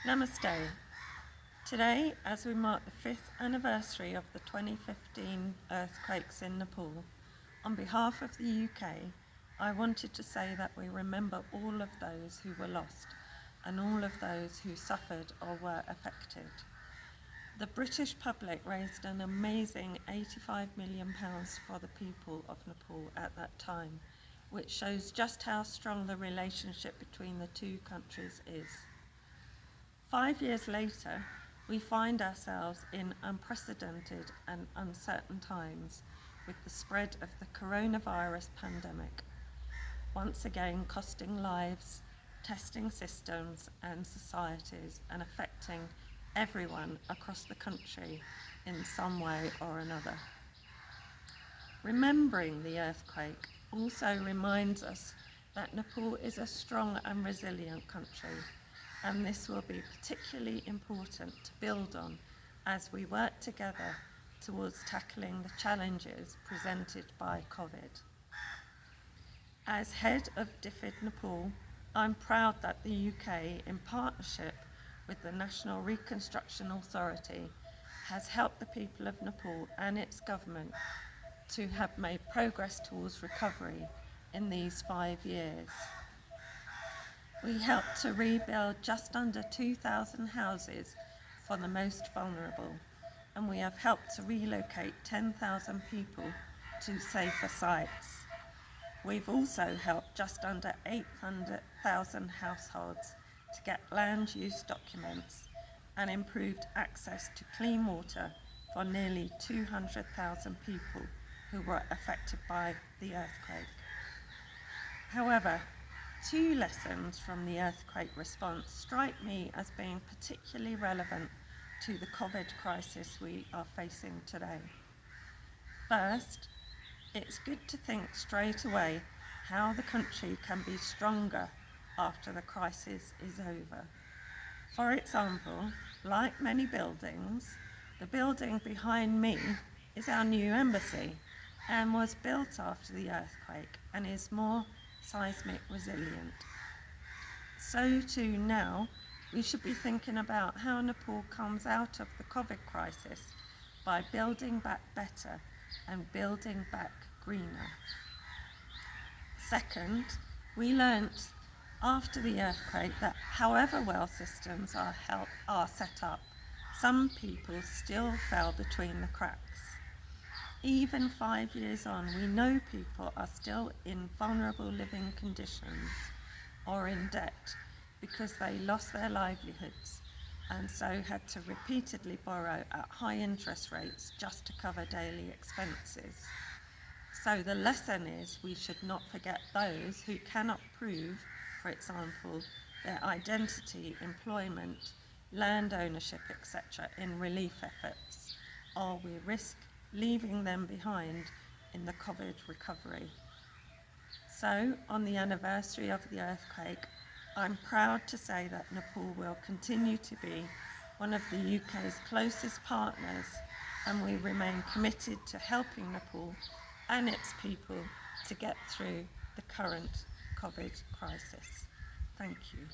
Namaste. Today, as we mark the 5th anniversary of the 2015 earthquakes in Nepal, on behalf of the UK, I wanted to say that we remember all of those who were lost and all of those who suffered or were affected. The British public raised an amazing £85 million for the people of Nepal at that time, which shows just how strong the relationship between the two countries is. 5 years later, we find ourselves in unprecedented and uncertain times with the spread of the coronavirus pandemic, once again costing lives, testing systems and societies, and affecting everyone across the country in some way or another. Remembering the earthquake also reminds us that Nepal is a strong and resilient country, and this will be particularly important to build on as we work together towards tackling the challenges presented by COVID. As head of DFID Nepal, I'm proud that the UK, in partnership with the National Reconstruction Authority, has helped the people of Nepal and its government to have made progress towards recovery in these 5 years. We helped to rebuild just under 2,000 houses for the most vulnerable, and we have helped to relocate 10,000 people to safer sites. We've also helped just under 800,000 households to get land use documents and improved access to clean water for nearly 200,000 people who were affected by the earthquake. However, 2 lessons from the earthquake response strike me as being particularly relevant to the COVID crisis we are facing today. First, it's good to think straight away how the country can be stronger after the crisis is over. For example, like many buildings, the building behind me is our new embassy and was built after the earthquake and is more seismic resilient. So too now, we should be thinking about how Nepal comes out of the COVID crisis by building back better and building back greener. Second, we learnt after the earthquake that however well systems are set up, some people still fell between the cracks. Even 5 years on, we know people are still in vulnerable living conditions or in debt because they lost their livelihoods and so had to repeatedly borrow at high interest rates just to cover daily expenses. So the lesson is we should not forget those who cannot prove, for example, their identity, employment, land ownership, etc. in relief efforts, or we risk leaving them behind in the COVID recovery. So, on the anniversary of the earthquake, I'm proud to say that Nepal will continue to be one of the UK's closest partners, and we remain committed to helping Nepal and its people to get through the current COVID crisis. Thank you.